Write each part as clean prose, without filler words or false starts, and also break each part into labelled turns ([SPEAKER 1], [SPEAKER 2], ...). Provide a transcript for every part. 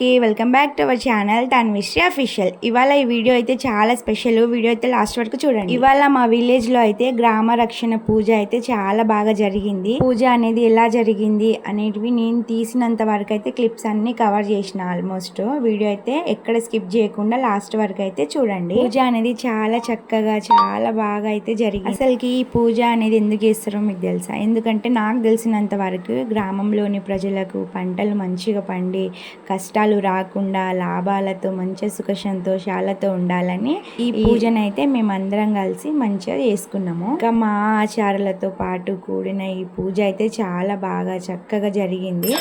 [SPEAKER 1] అందరికీ welcome back to our channel Tanvishri official. ఇవాళ ఈ వీడియో అయితే చాలా స్పెషల్. వీడియో అయితే లాస్ట్ వరకు చూడండి. ఇవాళ మా విలేజ్ లో అయితే గ్రామ రక్షణ పూజ అయితే చాలా బాగా జరిగింది. పూజ అనేది ఎలా జరిగింది అనేటివి నేను తీసినంత వరకు అయితే క్లిప్స్ అన్ని కవర్ చేసిన. ఆల్మోస్ట్ వీడియో అయితే ఎక్కడ స్కిప్ చేయకుండా లాస్ట్ వరకు అయితే చూడండి. పూజ అనేది చాలా చక్కగా చాలా బాగా అయితే జరిగింది. అసలుకి ఈ పూజ అనేది ఎందుకు చేస్తారో మీకు తెలుసా? ఎందుకంటే నాకు తెలిసినంత వరకు గ్రామంలోని ప్రజలకు పంటలు మంచిగా పండి కష్టాలు రాకుండా లాభాలతో మంచి సుఖ సంతోషాలతో ఉండాలని ఈ పూజనైతే మేమందరం కలిసి మంచిగా చేసుకున్నాము. ఇంకా మా ఆచారాలతో పాటు కూడిన ఈ పూజ అయితే చాలా బాగా చక్కగా జరిగింది.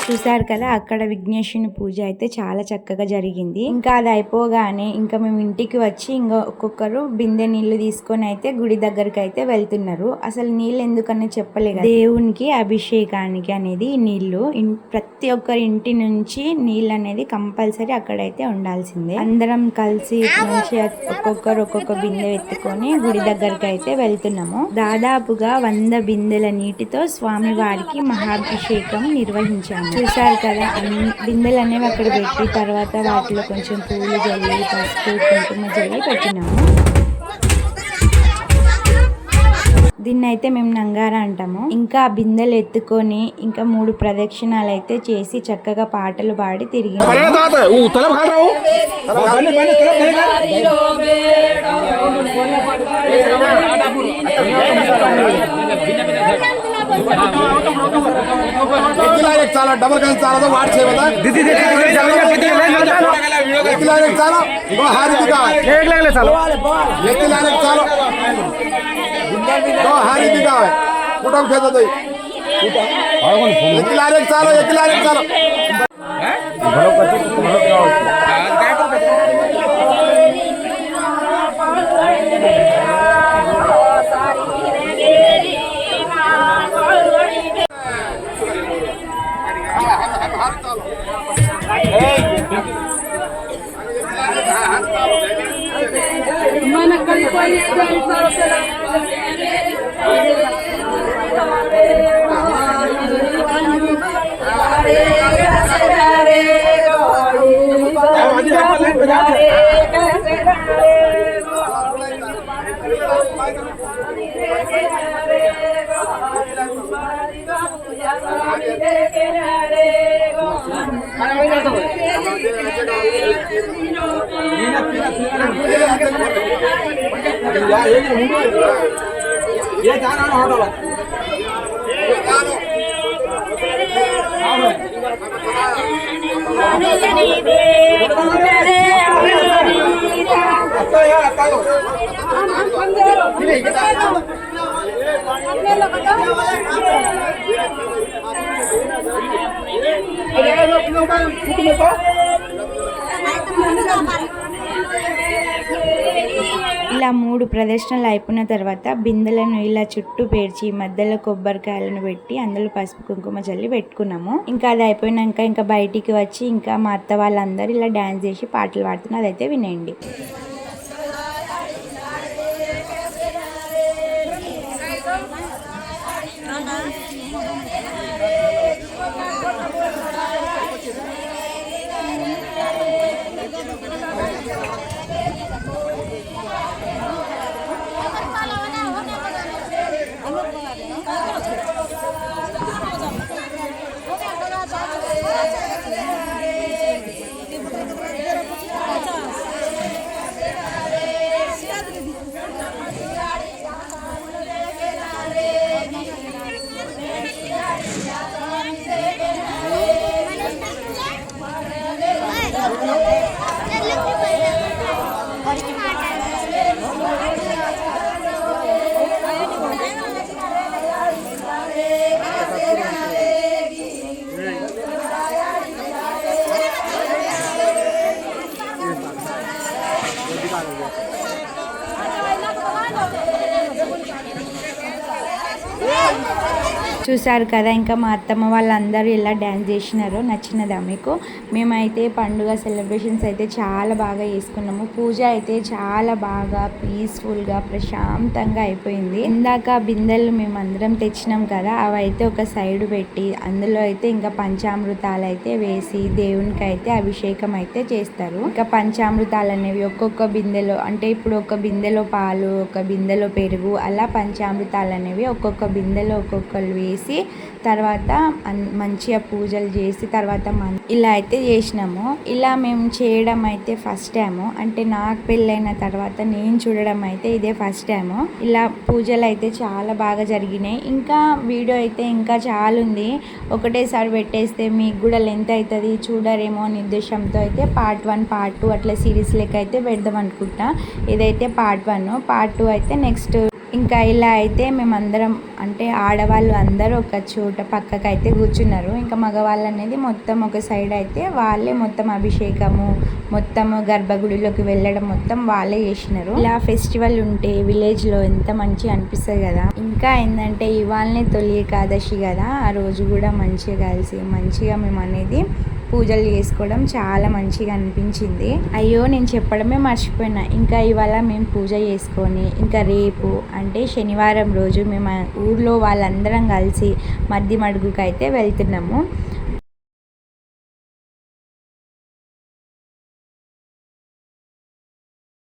[SPEAKER 1] చూసారు కదా, అక్కడ విఘ్నేశ్వరుని పూజ అయితే చాలా చక్కగా జరిగింది. ఇంకా అది అయిపోగానే ఇంకా మేము ఇంటికి వచ్చి ఇంకా ఒక్కొక్కరు బిందె నీళ్లు తీసుకొని అయితే గుడి దగ్గరికి అయితే వెళ్తున్నారు. అసలు నీళ్ళు ఎందుకని చెప్పలేదు. దేవునికి అభిషేకానికి అనేది నీళ్లు ప్రతి ఒక్కరి ఇంటి నుంచి నీళ్ళు అనేది కంపల్సరీ అక్కడైతే ఉండాల్సిందే. అందరం కలిసి మంచిగా ఒక్కొక్కరు ఒక్కొక్క బిందె ఎత్తుకొని గుడి దగ్గరికి అయితే వెళ్తున్నాము. దాదాపుగా 100 బిందెల నీటితో స్వామి వారికి మహాభిషేకం నిర్వహించాము. చూసారు కదా, బిందెలు అనేవి అక్కడ పెట్టి తర్వాత వాటిలో కొంచెం పూలు జల్లి పసుపు కుంకుమ జల్లి పెట్టినాము. దీన్ని అయితే మేము నంగారా అంటాము. ఇంకా ఆ బిందెలు ఎత్తుకొని ఇంకా 3 ప్రదక్షిణాలు అయితే చేసి చక్కగా పాటలు పాడి తిరిగి
[SPEAKER 2] చాలా డబల్ గన్ చాలా వాట్ చేయవదా दीदी చాలా హారిదిగా చాలా ఎక్కిలానే చాలా హారిదిగా కుటం చేదది ఎక్కిలానే చాలా భలో కచ్చి భలో కావచ్చు
[SPEAKER 3] mana kali kali
[SPEAKER 2] ये जाना हटो
[SPEAKER 1] ఇలా 3 ప్రదర్శనలు అయిపోయిన తర్వాత బిందెలను ఇలా చుట్టూ పేర్చి మధ్యలో కొబ్బరికాయలను పెట్టి అందులో పసుపు కుంకుమ జల్లి పెట్టుకున్నాము. ఇంకా అది అయిపోయినాక ఇంకా బయటికి వచ్చి ఇంకా మా అత్త వాళ్ళందరూ ఇలా డాన్స్ చేసి పాటలు పాడుతున్నారు. అదైతే వినండి. చూసారు కదా, ఇంకా మా అత్తమ్మ వాళ్ళందరూ ఇలా డ్యాన్స్ చేసినారు. నచ్చినదా మీకు? మేమైతే పండుగ సెలబ్రేషన్స్ అయితే చాలా బాగా చేసుకున్నాము. పూజ అయితే చాలా బాగా పీస్ఫుల్గా ప్రశాంతంగా అయిపోయింది. ఇందాక బిందెలు మేము అందరం తెచ్చినాం కదా, అవి అయితే ఒక సైడ్ పెట్టి అందులో అయితే ఇంకా పంచామృతాలు అయితే వేసి దేవునికి అయితే అభిషేకం అయితే చేస్తారు. ఇంకా పంచామృతాలు అనేవి ఒక్కొక్క బిందెలో, అంటే ఇప్పుడు ఒక బిందెలో పాలు, ఒక బిందెలో పెరుగు, అలా పంచామృతాలు అనేవి ఒక్కొక్క బిందెలో ఒక్కొక్కరు వేసి తర్వాత మంచిగా పూజలు చేసి తర్వాత ఇలా అయితే చేసినాము. ఇలా మేము చేయడం అయితే ఫస్ట్ టైము, అంటే నాకు పెళ్ళైన తర్వాత నేను చూడడం అయితే ఇదే ఫస్ట్ టైము. ఇలా పూజలు అయితే చాలా బాగా జరిగినాయి. ఇంకా వీడియో అయితే ఇంకా చాలా ఉంది, ఒకటేసారి పెట్టేస్తే మీకు కూడా లెంత్ అవుతుంది, చూడరేమో అనే ఉద్దేశంతో అయితే పార్ట్ 1 పార్ట్ 2 అట్లా సిరీస్ లెక్క అయితే పెడదాం అనుకుంటా. ఇదైతే పార్ట్ 1, పార్ట్ 2 అయితే నెక్స్ట్. ఇంకా ఇలా అయితే మేమందరం, అంటే ఆడవాళ్ళు అందరూ ఒక చోట పక్కకు అయితే కూర్చున్నారు. ఇంకా మగవాళ్ళు అనేది మొత్తం ఒక సైడ్ అయితే వాళ్ళే మొత్తం అభిషేకము, మొత్తము గర్భగుడిలోకి వెళ్ళడం మొత్తం వాళ్ళే చేసినారు. ఇలా ఫెస్టివల్ ఉంటే విలేజ్లో ఎంత మంచిగా అనిపిస్తుంది కదా. ఇంకా ఏంటంటే ఇవాళనే తొలి ఏకాదశి కదా, ఆ రోజు కూడా మంచిగా కలిసి మంచిగా మేము అనేది పూజలు చేసుకోవడం చాలా మంచిగా అనిపించింది. అయ్యో నేను చెప్పడమే మర్చిపోయినా, ఇంకా ఇవాళ మేము పూజ చేసుకొని ఇంకా రేపు అంటే శనివారం రోజు మేము ఊర్లో వాళ్ళందరం కలిసి మద్ది మడుగుకి అయితే వెళ్తున్నాము.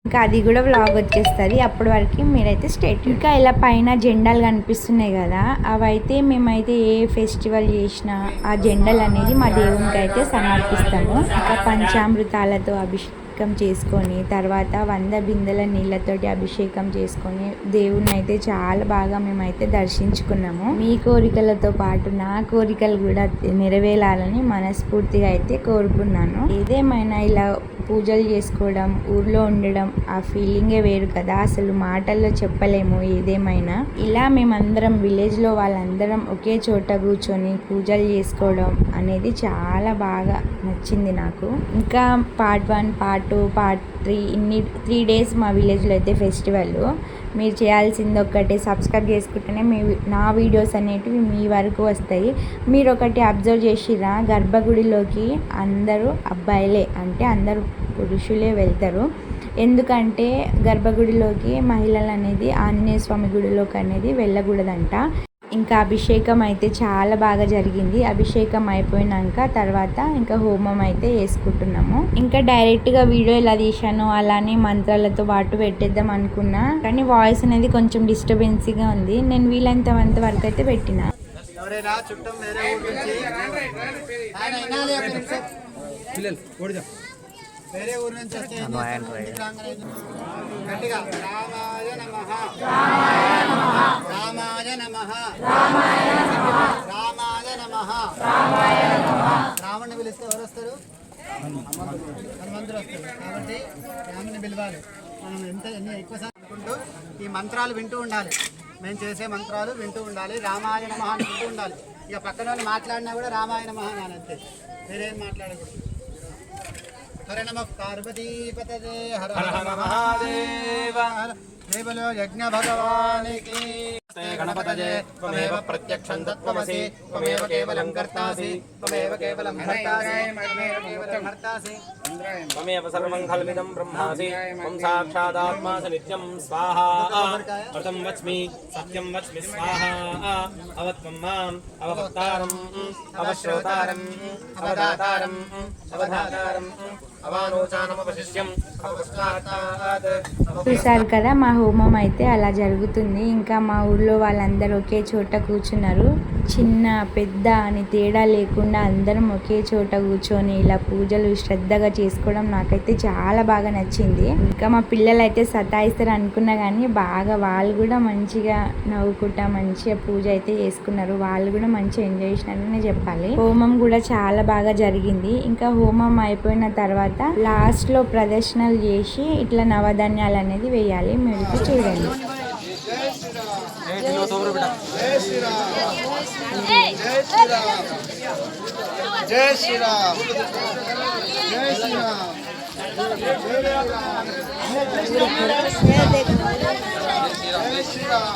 [SPEAKER 1] ఇంకా అది కూడా వ్లాగ్ వచ్చేస్తుంది, అప్పటి వరకు మీరైతే స్టేట్. ఇంకా ఇలా పైన జెండాలు కనిపిస్తున్నాయి కదా, అవైతే మేమైతే ఏ ఫెస్టివల్ చేసినా ఆ జెండాలు అనేది మా దేవునికి అయితే సమర్పిస్తాము. ఇంకా పంచామృతాలతో అభిషేకం చేసుకొని తర్వాత 100 బిందెల నీళ్ళతోటి అభిషేకం చేసుకొని దేవుణ్ణి అయితే చాలా బాగా మేమైతే దర్శించుకున్నాము. మీ కోరికలతో పాటు నా కోరికలు కూడా నెరవేరాలని మనస్ఫూర్తిగా అయితే కోరుకున్నాను. ఏదేమైనా ఇలా పూజలు చేసుకోవడం, ఊర్లో ఉండడం, ఆ ఫీలింగే వేరు కదా, అసలు మాటల్లో చెప్పలేము. ఏదేమైనా ఇలా మేమందరం విలేజ్లో వాళ్ళందరం ఒకే చోట కూర్చొని పూజలు చేసుకోవడం అనేది చాలా బాగా నచ్చింది నాకు. ఇంకా పార్ట్ 1 పార్ట్ 2 పార్ట్ 3 ఇన్ని 3 డేస్ మా విలేజ్లో అయితే ఫెస్టివల్. మీరు చేయాల్సింది ఒక్కటే, సబ్స్క్రైబ్ చేసుకుంటేనే నా వీడియోస్ అనేటివి మీ వరకు వస్తాయి. మీరు ఒకటి అబ్జర్వ్ చేసిరా, గర్భగుడిలోకి అందరూ అబ్బాయిలే, అంటే అందరూ పురుషులే వెళ్తారు. ఎందుకంటే గర్భగుడిలోకి మహిళలు అనేది ఆంజనేయ స్వామి గుడిలోకి అనేది వెళ్ళకూడదంట. ఇంకా అభిషేకం అయితే చాలా బాగా జరిగింది. అభిషేకం అయిపోయినాక తర్వాత ఇంకా హోమం అయితే వేసుకుంటున్నాము. ఇంకా డైరెక్ట్గా వీడియో ఎలా తీసాను అలానే మంత్రాలతో పాటు పెట్టేద్దాం అనుకున్నా, కానీ వాయిస్ అనేది కొంచెం డిస్టర్బెన్స్గా ఉంది. నేను వీలైనంత వరకు అయితే పెట్టిన.
[SPEAKER 4] వేరే ఊరు నుంచి రామాయ నమః రాముని పిలిస్తే ఎవరు వస్తారు? హనుమంతుడు వస్తారు. కాబట్టి రాముని పిలవాలి. మనం ఎన్ని ఎక్కువసార్లు అనుకుంటూ ఈ మంత్రాలు వింటూ ఉండాలి. మేము చేసే మంత్రాలు వింటూ ఉండాలి. రామాయ నమః అని వింటూ ఉండాలి. ఇక పక్కన వాళ్ళు మాట్లాడినా కూడా రామాయ నమః అని అంతే, వేరేం మాట్లాడకూడదు. హర నమః పార్వతీపతయే హర హర మహాదేవ. దేవలో యజ్ఞ భగవానికి గణపతయే త్వమేవ ప్రత్యక్షం తత్వమసి త్వమేవ కేవలం కర్తాసి త్వమేవ కేవలం భర్తాసి త్వమేవ కేవలం భర్తాసి త్వమేవ సర్వం ఖల్విదం బ్రహ్మాసి త్వం సాక్షాదాత్మాసి నిత్యం స్వాహా. అమృతం వచ్మి సత్యం వచ్మి స్వాహా. అవత్వం మాం అవభక్తారం అవశ్రోతారం అవదాతారం అవధాతారం అవానోచానమవశిష్యం అవస్కాతాత్.
[SPEAKER 1] చూసారు కదా, మా హోమం అయితే అలా జరుగుతుంది. ఇంకా మా ఊళ్ళో వాళ్ళందరూ ఒకే చోట కూర్చున్నారు. చిన్న పెద్ద అని తేడా లేకుండా అందరం ఒకే చోట కూర్చొని ఇలా పూజలు శ్రద్ధగా చేసుకోవడం నాకైతే చాలా బాగా నచ్చింది. ఇంకా మా పిల్లలు అయితే సతాయిస్తారు అనుకున్నా కానీ బాగా వాళ్ళు కూడా మంచిగా నవ్వుకుంటా మంచిగా పూజ అయితే చేసుకున్నారు. వాళ్ళు కూడా మంచిగా ఎంజాయ్ చేసినారని చెప్పాలి. హోమం కూడా చాలా బాగా జరిగింది. ఇంకా హోమం అయిపోయిన తర్వాత లాస్ట్లో ప్రదర్శనలు చేసి ఇట్లా నవధాన్యాలు అనేది వేయాలి. మీరు చూడండి.
[SPEAKER 4] జై శ్రీరామ్. జై శ్రీరామ్. జై శ్రీరామ్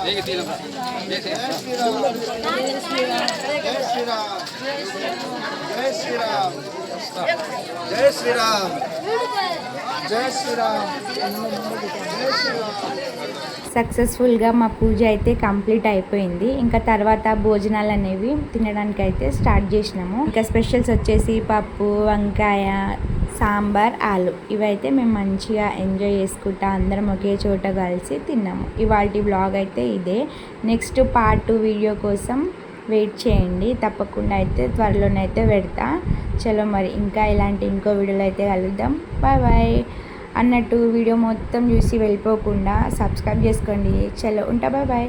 [SPEAKER 4] జై శ్రీరామ్.
[SPEAKER 1] సక్సెస్ఫుల్గా మా పూజ అయితే కంప్లీట్ అయిపోయింది. ఇంకా తర్వాత భోజనాలు అనేవి తినడానికి అయితే స్టార్ట్ చేసినాము. ఇంకా స్పెషల్స్ వచ్చేసి పప్పు, వంకాయ, సాంబార్, ఆలు. ఇవైతే మేము మంచిగా ఎంజాయ్ చేసుకుంటా అందరం ఒకే చోట కలిసి తిన్నాము. ఇవాల్టి బ్లాగ్ అయితే ఇదే. నెక్స్ట్ పార్ట్ 2 వీడియో కోసం వెయిట్ చేయండి. తప్పకుండా అయితే త్వరలోనైతే పెడతా. చలో మరి ఇంకా ఇలాంటి ఇంకో వీడియోలో అయితే కలుద్దాం. బాయ్ బాయ్ అన్నట్టు వీడియో మొత్తం చూసి వెళ్ళిపోకుండా సబ్స్క్రైబ్ చేసుకోండి. చలో ఉంటా. Bye bye.